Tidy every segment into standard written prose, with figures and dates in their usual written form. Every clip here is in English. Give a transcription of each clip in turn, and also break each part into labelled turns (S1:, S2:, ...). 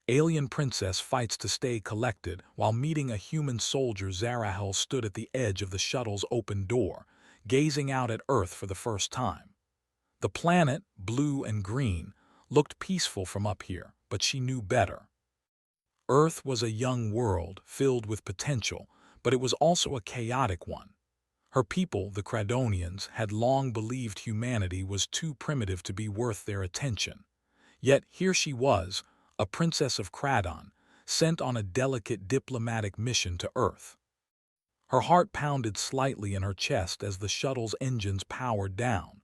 S1: Alien princess fights to stay collected while meeting a human soldier. Zarahel stood at the edge of the shuttle's open door, gazing out at Earth for the first time. The planet, blue and green, looked peaceful from up here, but she knew better. Earth was a young world filled with potential, but it was also a chaotic one. Her people, the Cradonians, had long believed humanity was too primitive to be worth their attention. Yet here she was, a princess of Cradon, sent on a delicate diplomatic mission to Earth. Her heart pounded slightly in her chest as the shuttle's engines powered down.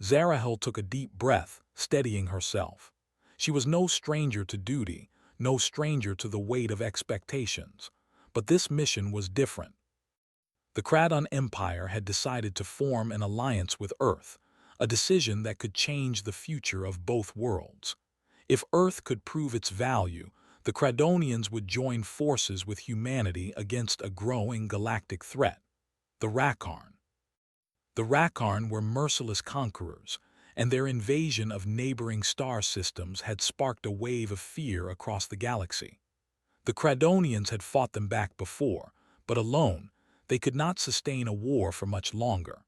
S1: Zarahel took a deep breath, steadying herself. She was no stranger to duty, no stranger to the weight of expectations. But this mission was different. The Cradon Empire had decided to form an alliance with Earth, a decision that could change the future of both worlds. If Earth could prove its value, the Cradonians would join forces with humanity against a growing galactic threat, the Rakarn. The Rakarn were merciless conquerors, and their invasion of neighboring star systems had sparked a wave of fear across the galaxy. The Cradonians had fought them back before, but alone, they could not sustain a war for much longer.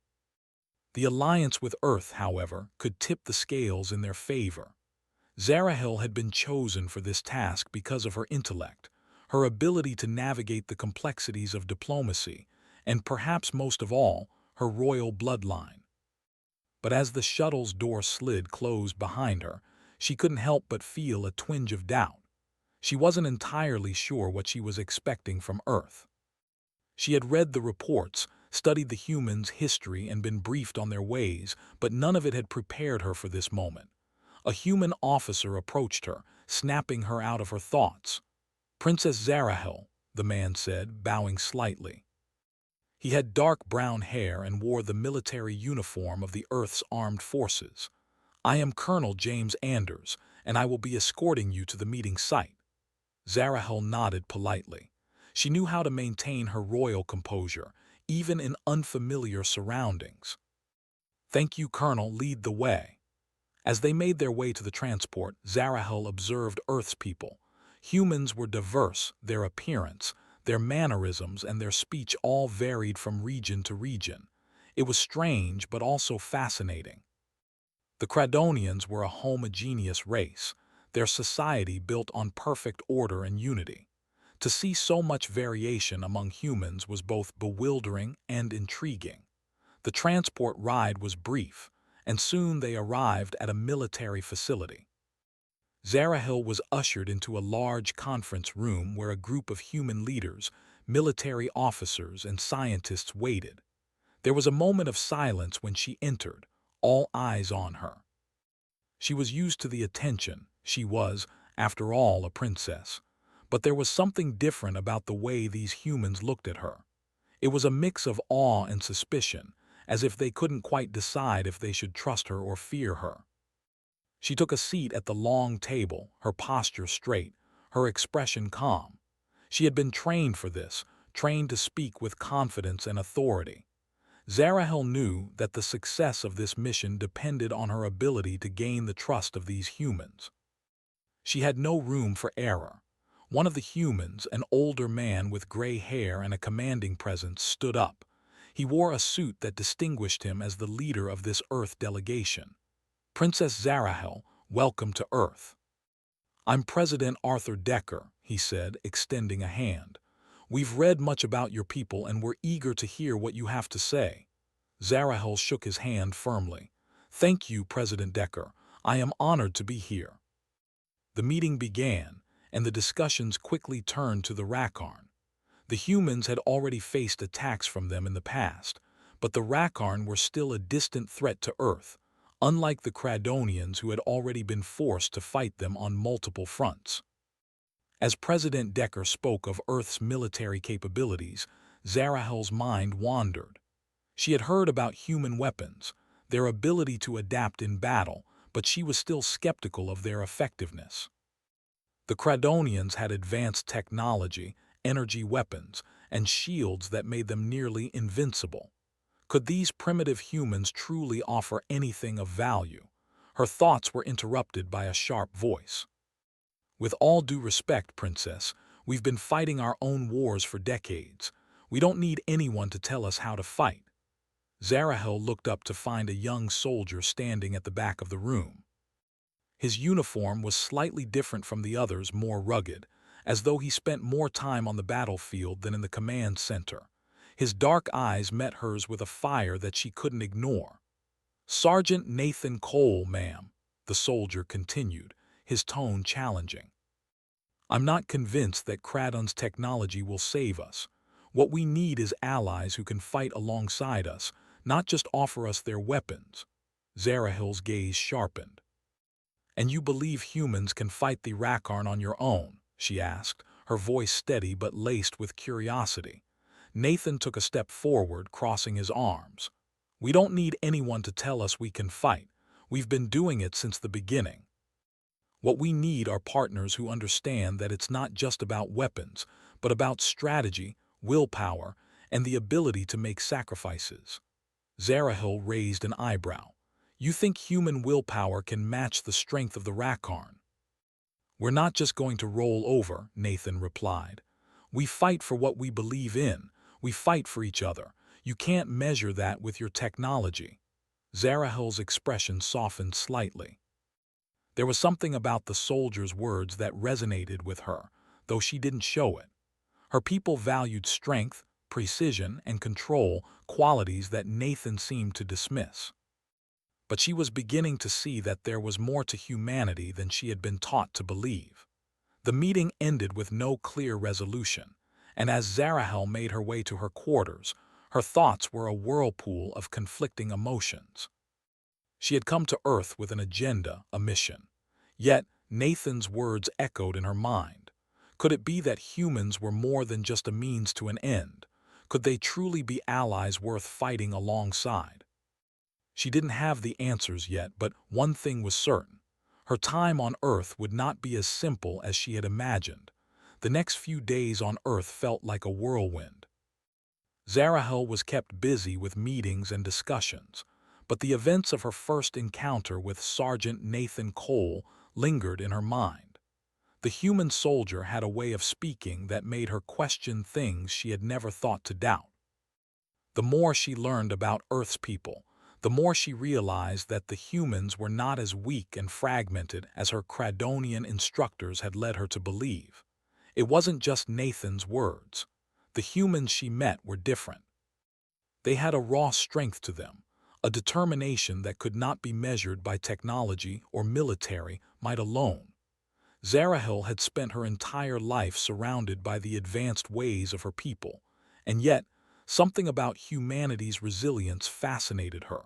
S1: The alliance with Earth, however, could tip the scales in their favor. Zarahel had been chosen for this task because of her intellect, her ability to navigate the complexities of diplomacy, and perhaps most of all, her royal bloodline. But as the shuttle's door slid closed behind her, she couldn't help but feel a twinge of doubt. She wasn't entirely sure what she was expecting from Earth. She had read the reports, studied the humans' history, and been briefed on their ways, but none of it had prepared her for this moment. A human officer approached her, snapping her out of her thoughts. "Princess Zarahel," the man said, bowing slightly. He had dark brown hair and wore the military uniform of the Earth's armed forces. "I am Colonel James Anders, and I will be escorting you to the meeting site." Zarahel nodded politely. She knew how to maintain her royal composure, even in unfamiliar surroundings. "Thank you, Colonel, lead the way." As they made their way to the transport, Zarahel observed Earth's people. Humans were diverse, their appearance, their mannerisms, and their speech all varied from region to region. It was strange, but also fascinating. The Cradonians were a homogeneous race, their society built on perfect order and unity. To see so much variation among humans was both bewildering and intriguing. The transport ride was brief, and soon they arrived at a military facility. Zarahel was ushered into a large conference room where a group of human leaders, military officers, and scientists waited. There was a moment of silence when she entered, all eyes on her. She was used to the attention. She was, after all, a princess. But there was something different about the way these humans looked at her. It was a mix of awe and suspicion, as if they couldn't quite decide if they should trust her or fear her. She took a seat at the long table, her posture straight, her expression calm. She had been trained for this, trained to speak with confidence and authority. Zarahel knew that the success of this mission depended on her ability to gain the trust of these humans. She had no room for error. One of the humans, an older man with gray hair and a commanding presence, stood up. He wore a suit that distinguished him as the leader of this Earth delegation. "Princess Zarahel, welcome to Earth." "I'm President Arthur Decker," he said, extending a hand. "We've read much about your people and we're eager to hear what you have to say." Zarahel shook his hand firmly. "Thank you, President Decker. I am honored to be here." The meeting began, and the discussions quickly turned to the Rakarn. The humans had already faced attacks from them in the past, but the Rakarn were still a distant threat to Earth, unlike the Cradonians who had already been forced to fight them on multiple fronts. As President Decker spoke of Earth's military capabilities, Zarahel's mind wandered. She had heard about human weapons, their ability to adapt in battle, but she was still skeptical of their effectiveness. The Cradonians had advanced technology, energy weapons, and shields that made them nearly invincible. Could these primitive humans truly offer anything of value? Her thoughts were interrupted by a sharp voice. With all due respect, Princess, we've been fighting our own wars for decades. We don't need anyone to tell us how to fight. Zarahel looked up to find a young soldier standing at the back of the room. His uniform was slightly different from the others, more rugged, as though he spent more time on the battlefield than in the command center. His dark eyes met hers with a fire that she couldn't ignore. "Sergeant Nathan Cole, ma'am," the soldier continued, his tone challenging. "I'm not convinced that Kraton's technology will save us. What we need is allies who can fight alongside us, not just offer us their weapons." Zarahel's gaze sharpened. "And you believe humans can fight the Rakarn on your own?" she asked, her voice steady but laced with curiosity. Nathan took a step forward, crossing his arms. "We don't need anyone to tell us we can fight. We've been doing it since the beginning. What we need are partners who understand that it's not just about weapons, but about strategy, willpower, and the ability to make sacrifices." Zarahel raised an eyebrow. "You think human willpower can match the strength of the Rakarn?" "We're not just going to roll over," Nathan replied. "We fight for what we believe in. We fight for each other. You can't measure that with your technology." Zarahel's expression softened slightly. There was something about the soldier's words that resonated with her, though she didn't show it. Her people valued strength, precision, and control, qualities that Nathan seemed to dismiss. But she was beginning to see that there was more to humanity than she had been taught to believe. The meeting ended with no clear resolution, and as Zarahel made her way to her quarters, her thoughts were a whirlpool of conflicting emotions. She had come to Earth with an agenda, a mission. Yet Nathan's words echoed in her mind. Could it be that humans were more than just a means to an end? Could they truly be allies worth fighting alongside? She didn't have the answers yet, but one thing was certain. Her time on Earth would not be as simple as she had imagined. The next few days on Earth felt like a whirlwind. Zarahel was kept busy with meetings and discussions, but the events of her first encounter with Sergeant Nathan Cole lingered in her mind. The human soldier had a way of speaking that made her question things she had never thought to doubt. The more she learned about Earth's people, the more she realized that the humans were not as weak and fragmented as her Kradonian instructors had led her to believe. It wasn't just Nathan's words. The humans she met were different. They had a raw strength to them, a determination that could not be measured by technology or military might alone. Zarahel had spent her entire life surrounded by the advanced ways of her people, and yet something about humanity's resilience fascinated her.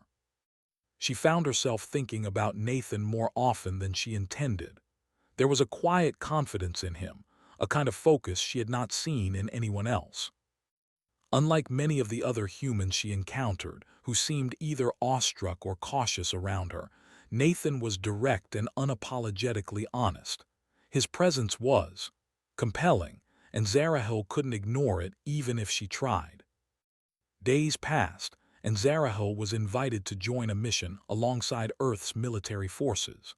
S1: She found herself thinking about Nathan more often than she intended. There was a quiet confidence in him, a kind of focus she had not seen in anyone else. Unlike many of the other humans she encountered, who seemed either awestruck or cautious around her, Nathan was direct and unapologetically honest. His presence was compelling, and Zarahel couldn't ignore it even if she tried. Days passed, and Zarahel was invited to join a mission alongside Earth's military forces.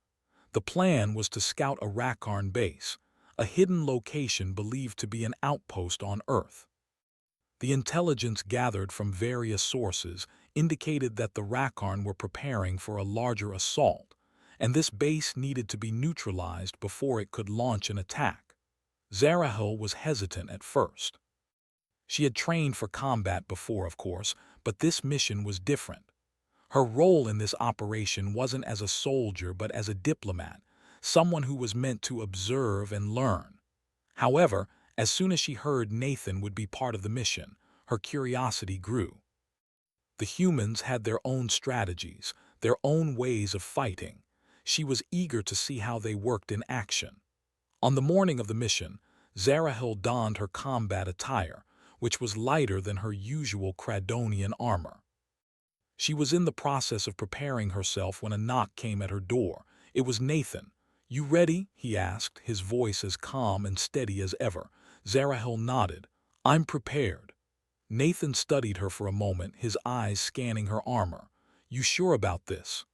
S1: The plan was to scout a Rakarn base, a hidden location believed to be an outpost on Earth. The intelligence gathered from various sources indicated that the Rakarn were preparing for a larger assault, and this base needed to be neutralized before it could launch an attack. Zarahel was hesitant at first. She had trained for combat before, of course, but this mission was different. Her role in this operation wasn't as a soldier but as a diplomat, someone who was meant to observe and learn. However, as soon as she heard Nathan would be part of the mission, her curiosity grew. The humans had their own strategies, their own ways of fighting. She was eager to see how they worked in action. On the morning of the mission, Zarahel donned her combat attire, which was lighter than her usual Kradonian armor. She was in the process of preparing herself when a knock came at her door. It was Nathan. "You ready?" he asked, his voice as calm and steady as ever. Zarahel nodded. "I'm prepared." Nathan studied her for a moment, his eyes scanning her armor. "You sure about this?"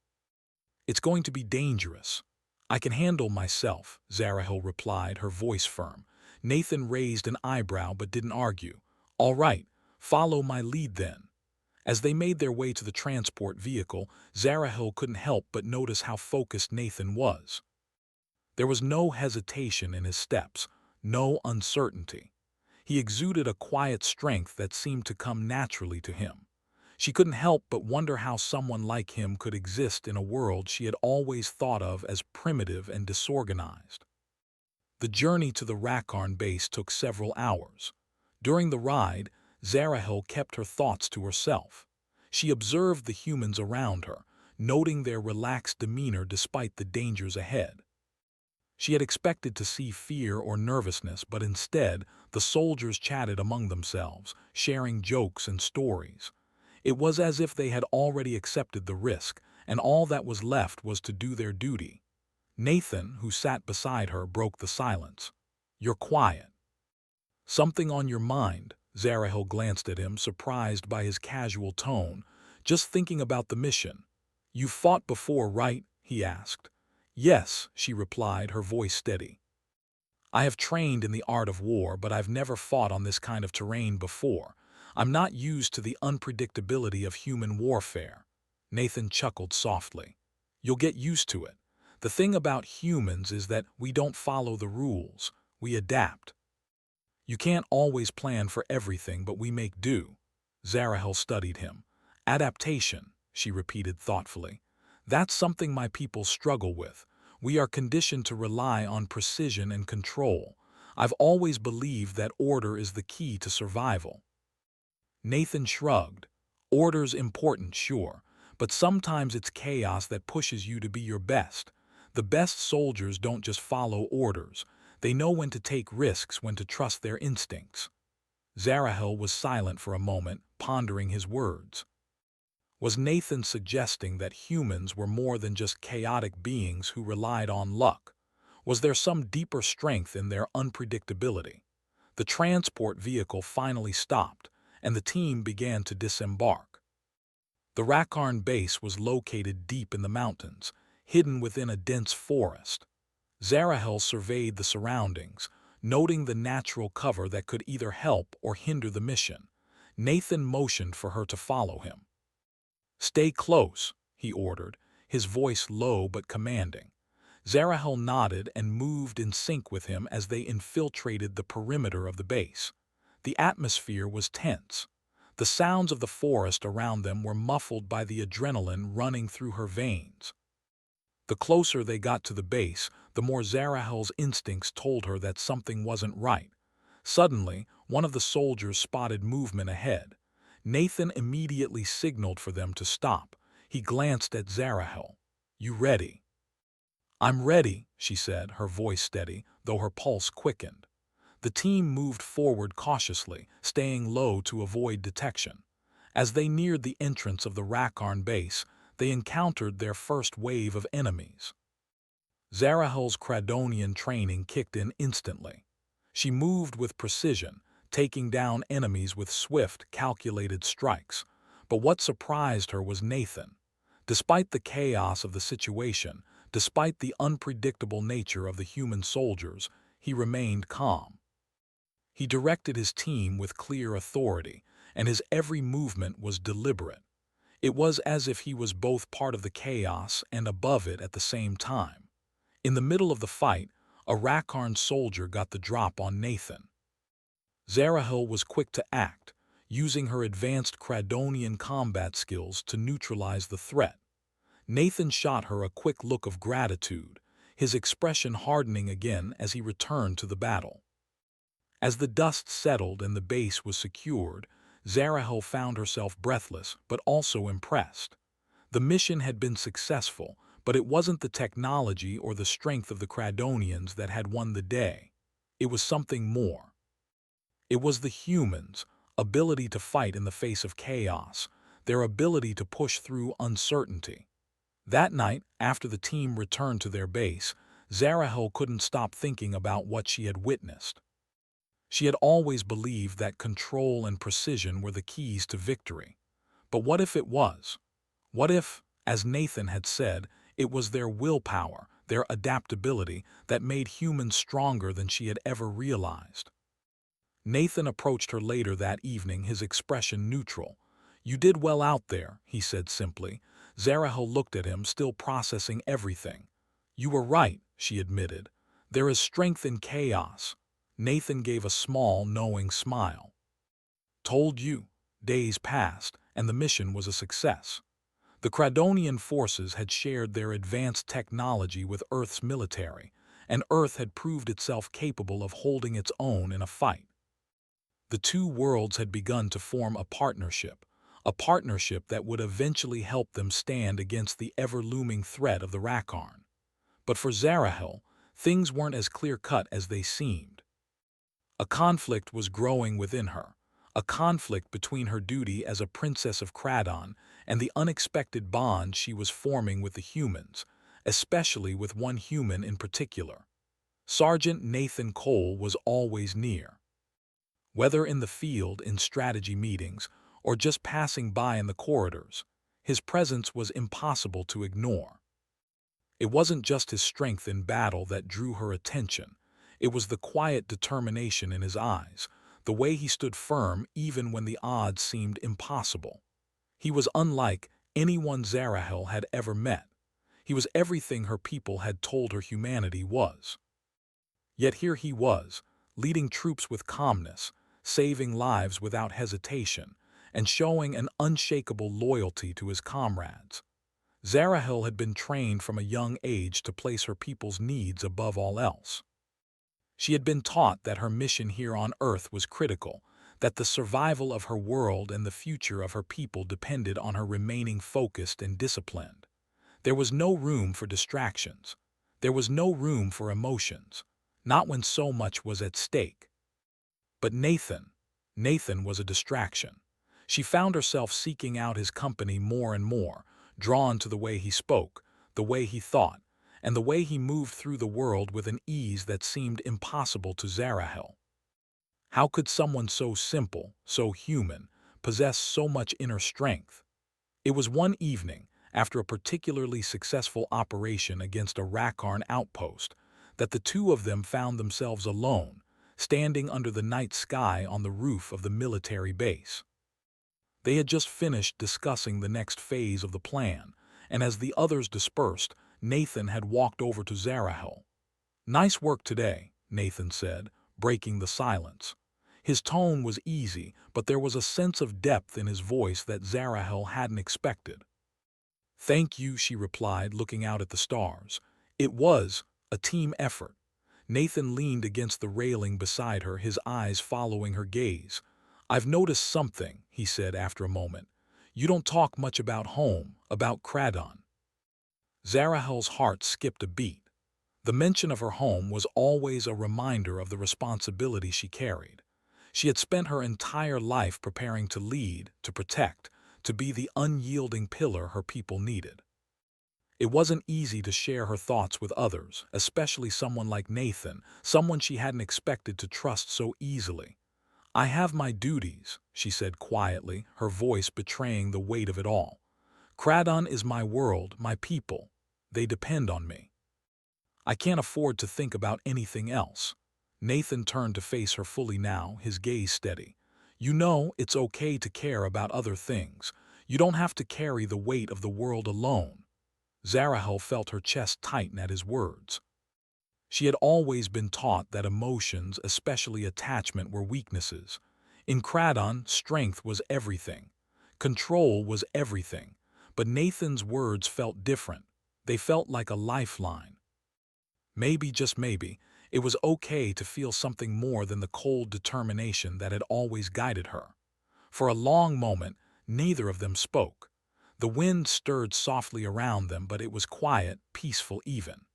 S1: "It's going to be dangerous." "I can handle myself," Zarahil replied, her voice firm. Nathan raised an eyebrow but didn't argue. "All right, follow my lead then." As they made their way to the transport vehicle, Zarahil couldn't help but notice how focused Nathan was. There was no hesitation in his steps, no uncertainty. He exuded a quiet strength that seemed to come naturally to him. She couldn't help but wonder how someone like him could exist in a world she had always thought of as primitive and disorganized. The journey to the Rakarn base took several hours. During the ride, Zarahil kept her thoughts to herself. She observed the humans around her, noting their relaxed demeanor despite the dangers ahead. She had expected to see fear or nervousness, but instead, the soldiers chatted among themselves, sharing jokes and stories. It was as if they had already accepted the risk, and all that was left was to do their duty. Nathan, who sat beside her, broke the silence. "You're quiet. Something on your mind?" Zarahil glanced at him, surprised by his casual tone. "Just thinking about the mission." "You've fought before, right?" he asked. "Yes," she replied, her voice steady. "I have trained in the art of war, but I've never fought on this kind of terrain before. I'm not used to the unpredictability of human warfare." Nathan chuckled softly. "You'll get used to it. The thing about humans is that we don't follow the rules. We adapt. You can't always plan for everything, but we make do." Zarahil studied him. "Adaptation," she repeated thoughtfully. "That's something my people struggle with. We are conditioned to rely on precision and control. I've always believed that order is the key to survival." Nathan shrugged. "Order's important, sure, but sometimes it's chaos that pushes you to be your best. The best soldiers don't just follow orders. They know when to take risks, when to trust their instincts." Zarahil was silent for a moment, pondering his words. Was Nathan suggesting that humans were more than just chaotic beings who relied on luck? Was there some deeper strength in their unpredictability? The transport vehicle finally stopped, and the team began to disembark. The Rakarn base was located deep in the mountains, hidden within a dense forest. Zarahil surveyed the surroundings, noting the natural cover that could either help or hinder the mission. Nathan motioned for her to follow him. "Stay close," he ordered, his voice low but commanding. Zarahil nodded and moved in sync with him as they infiltrated the perimeter of the base. The atmosphere was tense. The sounds of the forest around them were muffled by the adrenaline running through her veins. The closer they got to the base, the more Zarahil's instincts told her that something wasn't right. Suddenly, one of the soldiers spotted movement ahead. Nathan immediately signaled for them to stop. He glanced at Zarahil. "You ready?" "I'm ready," she said, her voice steady, though her pulse quickened. The team moved forward cautiously, staying low to avoid detection. As they neared the entrance of the Rakarn base, they encountered their first wave of enemies. Zarahil's Kradonian training kicked in instantly. She moved with precision, taking down enemies with swift, calculated strikes. But what surprised her was Nathan. Despite the chaos of the situation, despite the unpredictable nature of the human soldiers, he remained calm. He directed his team with clear authority, and his every movement was deliberate. It was as if he was both part of the chaos and above it at the same time. In the middle of the fight, a Rakarn soldier got the drop on Nathan. Zarahil was quick to act, using her advanced Kradonian combat skills to neutralize the threat. Nathan shot her a quick look of gratitude, his expression hardening again as he returned to the battle. As the dust settled and the base was secured, Zarahil found herself breathless but also impressed. The mission had been successful, but it wasn't the technology or the strength of the Kradonians that had won the day. It was something more. It was the humans' ability to fight in the face of chaos, their ability to push through uncertainty. That night, after the team returned to their base, Zarahil couldn't stop thinking about what she had witnessed. She had always believed that control and precision were the keys to victory. But what if it was? What if, as Nathan had said, it was their willpower, their adaptability that made humans stronger than she had ever realized. Nathan approached her later that evening, his expression neutral. "You did well out there," he said simply. Zarahel looked at him, still processing everything. "You were right," she admitted. "There is strength in chaos." Nathan gave a small, knowing smile. "Told you." Days passed, and the mission was a success. The Cradonian forces had shared their advanced technology with Earth's military, and Earth had proved itself capable of holding its own in a fight. The two worlds had begun to form a partnership that would eventually help them stand against the ever-looming threat of the Rakarn. But for Zarahel, things weren't as clear-cut as they seemed. A conflict was growing within her, a conflict between her duty as a princess of Cradon and the unexpected bond she was forming with the humans, especially with one human in particular. Sergeant Nathan Cole was always near. Whether in the field, in strategy meetings, or just passing by in the corridors, his presence was impossible to ignore. It wasn't just his strength in battle that drew her attention. It was the quiet determination in his eyes, the way he stood firm even when the odds seemed impossible. He was unlike anyone Zarahel had ever met. He was everything her people had told her humanity was. Yet here he was, leading troops with calmness, saving lives without hesitation, and showing an unshakable loyalty to his comrades. Zarahel had been trained from a young age to place her people's needs above all else. She had been taught that her mission here on Earth was critical, that the survival of her world and the future of her people depended on her remaining focused and disciplined. There was no room for distractions. There was no room for emotions, not when so much was at stake. But Nathan was a distraction. She found herself seeking out his company more and more, drawn to the way he spoke, the way he thought, and the way he moved through the world with an ease that seemed impossible to Zarahel. How could someone so simple, so human, possess so much inner strength? It was one evening, after a particularly successful operation against a Rakarn outpost, that the two of them found themselves alone, standing under the night sky on the roof of the military base. They had just finished discussing the next phase of the plan, and as the others dispersed, Nathan had walked over to Zarahel. "Nice work today," Nathan said, breaking the silence. His tone was easy, but there was a sense of depth in his voice that Zarahel hadn't expected. "Thank you," she replied, looking out at the stars. "It was a team effort." Nathan leaned against the railing beside her, his eyes following her gaze. "I've noticed something," he said after a moment. "You don't talk much about home, about Cradon." Zarahel's heart skipped a beat. The mention of her home was always a reminder of the responsibility she carried. She had spent her entire life preparing to lead, to protect, to be the unyielding pillar her people needed. It wasn't easy to share her thoughts with others, especially someone like Nathan, someone she hadn't expected to trust so easily. "I have my duties," she said quietly, her voice betraying the weight of it all. "Cradon is my world, my people. They depend on me. I can't afford to think about anything else." Nathan turned to face her fully now, his gaze steady. "You know, it's okay to care about other things. You don't have to carry the weight of the world alone." Zarahel felt her chest tighten at his words. She had always been taught that emotions, especially attachment, were weaknesses. In Cradon, strength was everything. Control was everything. But Nathan's words felt different. They felt like a lifeline. Maybe, just maybe, it was okay to feel something more than the cold determination that had always guided her. For a long moment, neither of them spoke. The wind stirred softly around them, but it was quiet, peaceful even.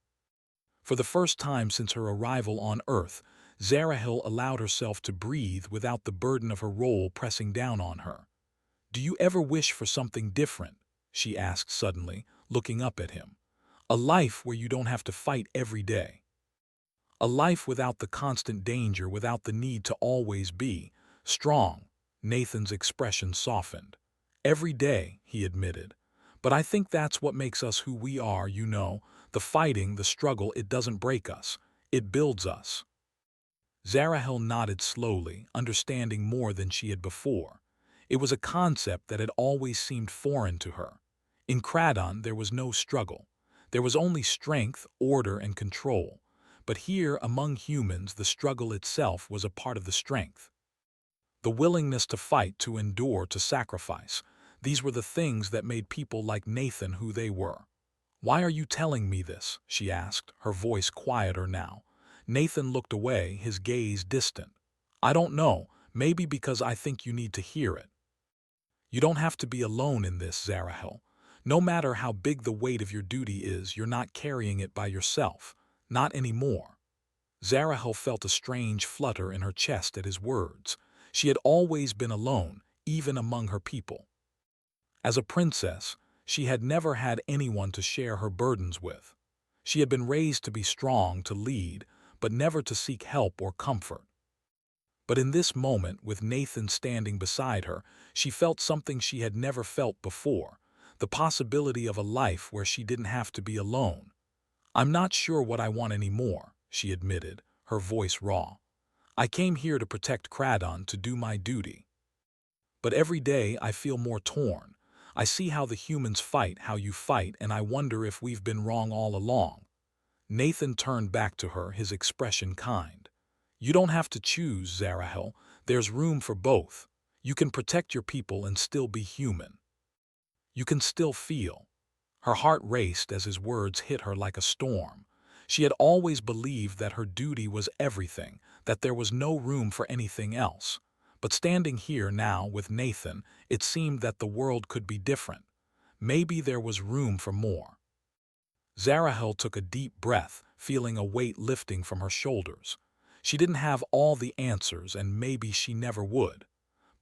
S1: For the first time since her arrival on Earth, Zarahel allowed herself to breathe without the burden of her role pressing down on her. "Do you ever wish for something different?" she asked suddenly, looking up at him. "A life where you don't have to fight every day. A life without the constant danger, without the need to always be strong." Nathan's expression softened. "Every day," he admitted. "But I think that's what makes us who we are, you know, the The fighting, the struggle, it doesn't break us. It builds us. Zarahel nodded slowly, understanding more than she had before. It was a concept that had always seemed foreign to her. In Cradon, there was no struggle. There was only strength, order, and control. But here, among humans, the struggle itself was a part of the strength. The willingness to fight, to endure, to sacrifice. These were the things that made people like Nathan who they were. "Why are you telling me this?" she asked, her voice quieter now. Nathan looked away, his gaze distant. "I don't know, maybe because I think you need to hear it. You don't have to be alone in this, Zarahel. No matter how big the weight of your duty is, you're not carrying it by yourself. Not anymore." Zarahel felt a strange flutter in her chest at his words. She had always been alone, even among her people. As a princess, she had never had anyone to share her burdens with. She had been raised to be strong, to lead, but never to seek help or comfort. But in this moment, with Nathan standing beside her, she felt something she had never felt before, the possibility of a life where she didn't have to be alone. "I'm not sure what I want anymore," she admitted, her voice raw. "I came here to protect Cradon, to do my duty. But every day I feel more torn. I see how the humans fight, how you fight, and I wonder if we've been wrong all along." Nathan turned back to her, his expression kind. "You don't have to choose, Zarahel. There's room for both. You can protect your people and still be human. You can still feel." Her heart raced as his words hit her like a storm. She had always believed that her duty was everything, that there was no room for anything else. But standing here now with Nathan, it seemed that the world could be different. Maybe there was room for more. Zarahel took a deep breath, feeling a weight lifting from her shoulders. She didn't have all the answers, and maybe she never would.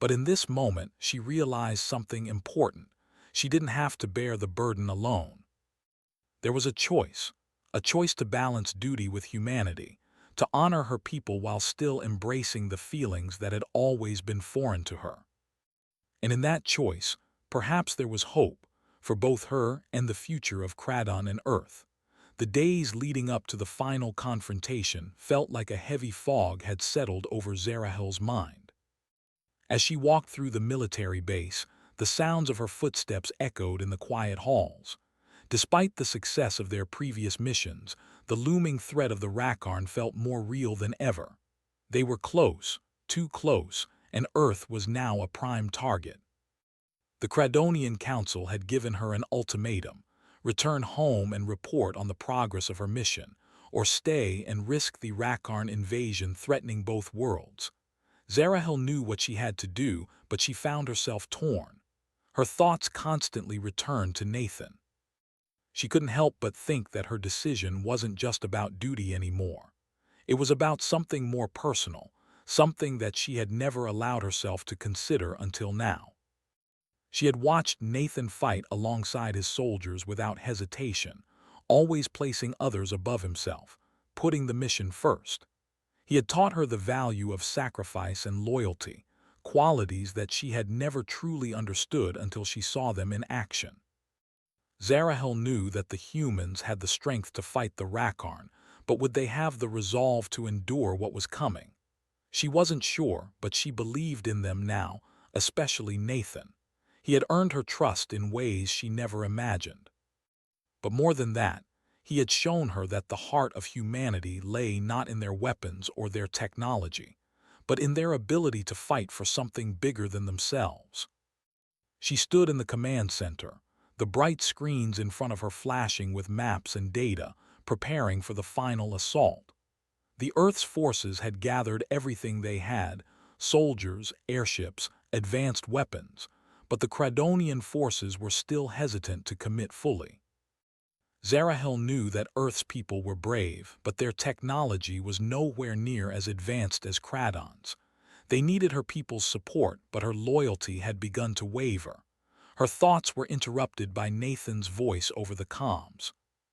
S1: But in this moment, she realized something important. She didn't have to bear the burden alone. There was a choice to balance duty with humanity, to honor her people while still embracing the feelings that had always been foreign to her. And in that choice, perhaps there was hope for both her and the future of Cradon and Earth. The days leading up to the final confrontation felt like a heavy fog had settled over Zarahel's mind. As she walked through the military base, the sounds of her footsteps echoed in the quiet halls. Despite the success of their previous missions, the looming threat of the Rakarn felt more real than ever. They were close, too close, and Earth was now a prime target. The Cradonian Council had given her an ultimatum: return home and report on the progress of her mission, or stay and risk the Rakarn invasion threatening both worlds. Zarahel knew what she had to do, but she found herself torn. Her thoughts constantly returned to Nathan. She couldn't help but think that her decision wasn't just about duty anymore. It was about something more personal, something that she had never allowed herself to consider until now. She had watched Nathan fight alongside his soldiers without hesitation, always placing others above himself, putting the mission first. He had taught her the value of sacrifice and loyalty, qualities that she had never truly understood until she saw them in action. Zarahel knew that the humans had the strength to fight the Rakarn, but would they have the resolve to endure what was coming? She wasn't sure, but she believed in them now, especially Nathan. He had earned her trust in ways she never imagined. But more than that, he had shown her that the heart of humanity lay not in their weapons or their technology, but in their ability to fight for something bigger than themselves. She stood in the command center, the bright screens in front of her flashing with maps and data, preparing for the final assault. The Earth's forces had gathered everything they had: soldiers, airships, advanced weapons, but the Cradonian forces were still hesitant to commit fully. Zarahel knew that Earth's people were brave, but their technology was nowhere near as advanced as Cradon's. They needed her people's support, but her loyalty had begun to waver. Her thoughts were interrupted by Nathan's voice over the comms.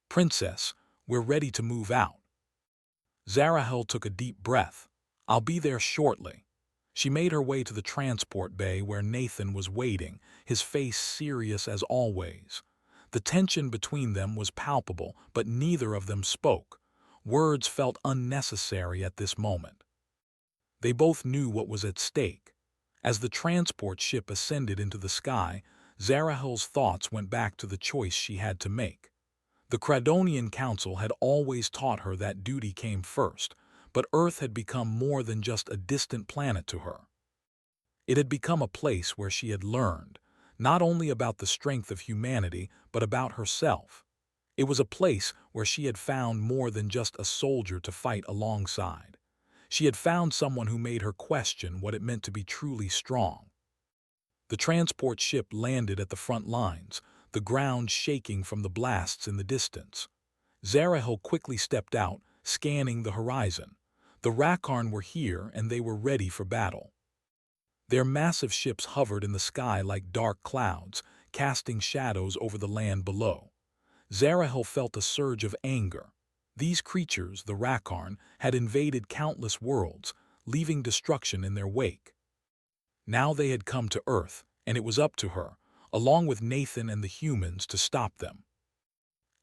S1: "Princess, we're ready to move out." Zarahel took a deep breath. "I'll be there shortly." She made her way to the transport bay where Nathan was waiting, his face serious as always. The tension between them was palpable, but neither of them spoke. Words felt unnecessary at this moment. They both knew what was at stake. As the transport ship ascended into the sky, Zarahel's thoughts went back to the choice she had to make. The Cradonian Council had always taught her that duty came first, but Earth had become more than just a distant planet to her. It had become a place where she had learned, not only about the strength of humanity, but about herself. It was a place where she had found more than just a soldier to fight alongside. She had found someone who made her question what it meant to be truly strong. The transport ship landed at the front lines, the ground shaking from the blasts in the distance. Zarahel quickly stepped out, scanning the horizon. The Rakarn were here and they were ready for battle. Their massive ships hovered in the sky like dark clouds, casting shadows over the land below. Zarahel felt a surge of anger. These creatures, the Rakarn, had invaded countless worlds, leaving destruction in their wake. Now they had come to Earth, and it was up to her, along with Nathan and the humans, to stop them.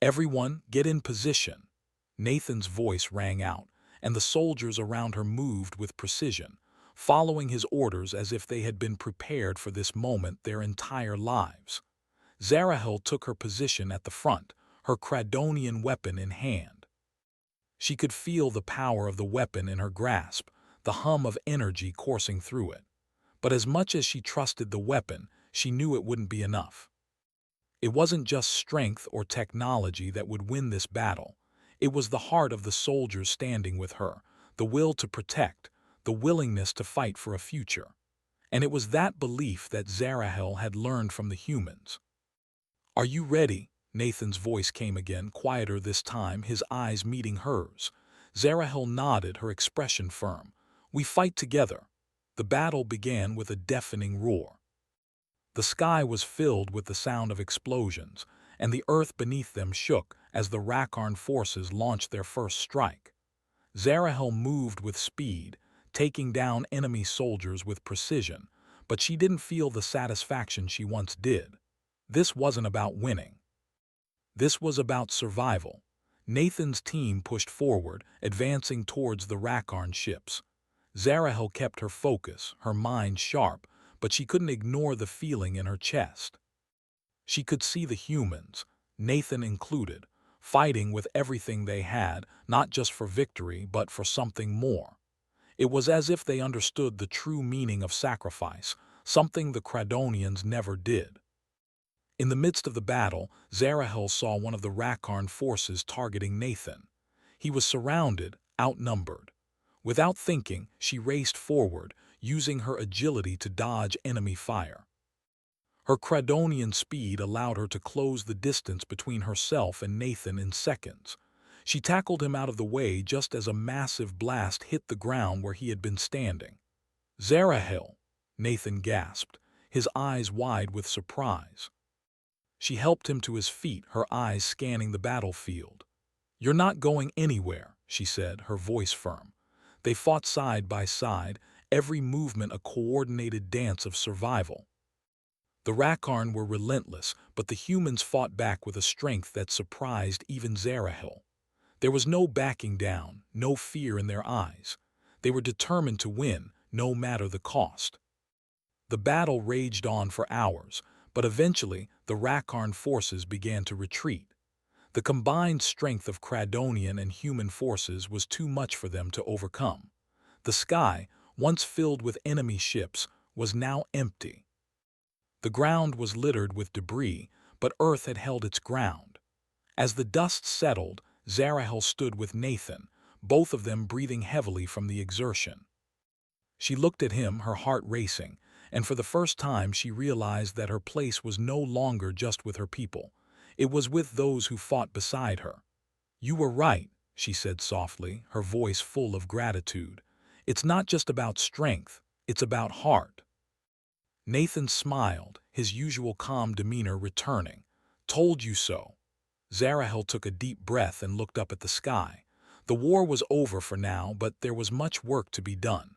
S1: "Everyone, get in position." Nathan's voice rang out, and the soldiers around her moved with precision, following his orders as if they had been prepared for this moment their entire lives. Zarahel took her position at the front, her Cradonian weapon in hand. She could feel the power of the weapon in her grasp, the hum of energy coursing through it. But as much as she trusted the weapon, she knew it wouldn't be enough. It wasn't just strength or technology that would win this battle. It was the heart of the soldiers standing with her, the will to protect, the willingness to fight for a future. And it was that belief that Zarahel had learned from the humans. "Are you ready?" Nathan's voice came again, quieter this time, his eyes meeting hers. Zarahel nodded, her expression firm. "We fight together." The battle began with a deafening roar. The sky was filled with the sound of explosions, and the earth beneath them shook as the Rakarn forces launched their first strike. Zarahel moved with speed, taking down enemy soldiers with precision, but she didn't feel the satisfaction she once did. This wasn't about winning. This was about survival. Nathan's team pushed forward, advancing towards the Rakarn ships. Zarahel kept her focus, her mind sharp, but she couldn't ignore the feeling in her chest. She could see the humans, Nathan included, fighting with everything they had, not just for victory, but for something more. It was as if they understood the true meaning of sacrifice, something the Cradonians never did. In the midst of the battle, Zarahel saw one of the Rakarn forces targeting Nathan. He was surrounded, outnumbered. Without thinking, she raced forward, using her agility to dodge enemy fire. Her Cradonian speed allowed her to close the distance between herself and Nathan in seconds. She tackled him out of the way just as a massive blast hit the ground where he had been standing. "Zarahel!" Nathan gasped, his eyes wide with surprise. She helped him to his feet, her eyes scanning the battlefield. "You're not going anywhere," she said, her voice firm. They fought side by side, every movement a coordinated dance of survival. The Rakarn were relentless, but the humans fought back with a strength that surprised even Zarahel. There was no backing down, no fear in their eyes. They were determined to win, no matter the cost. The battle raged on for hours, but eventually the Rakarn forces began to retreat. The combined strength of Cradonian and human forces was too much for them to overcome. The sky, once filled with enemy ships, was now empty. The ground was littered with debris, but Earth had held its ground. As the dust settled, Zarahel stood with Nathan, both of them breathing heavily from the exertion. She looked at him, her heart racing, and for the first time she realized that her place was no longer just with her people. It was with those who fought beside her. "You were right," she said softly, her voice full of gratitude. "It's not just about strength, it's about heart." Nathan smiled, his usual calm demeanor returning. "Told you so." Zarahel took a deep breath and looked up at the sky. The war was over for now, but there was much work to be done.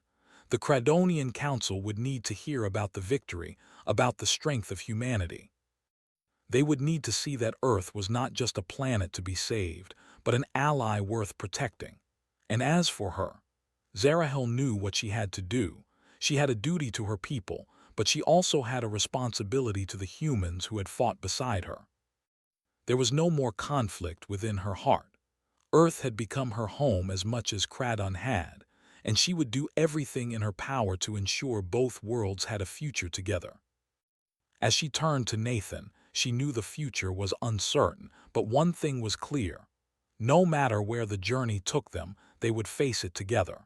S1: The Cradonian Council would need to hear about the victory, about the strength of humanity. They would need to see that Earth was not just a planet to be saved, but an ally worth protecting. And as for her, Zarahel knew what she had to do. She had a duty to her people, but she also had a responsibility to the humans who had fought beside her. There was no more conflict within her heart. Earth had become her home as much as Kraton had, and she would do everything in her power to ensure both worlds had a future together. As she turned to Nathan, she knew the future was uncertain, but one thing was clear. No matter where the journey took them, they would face it together.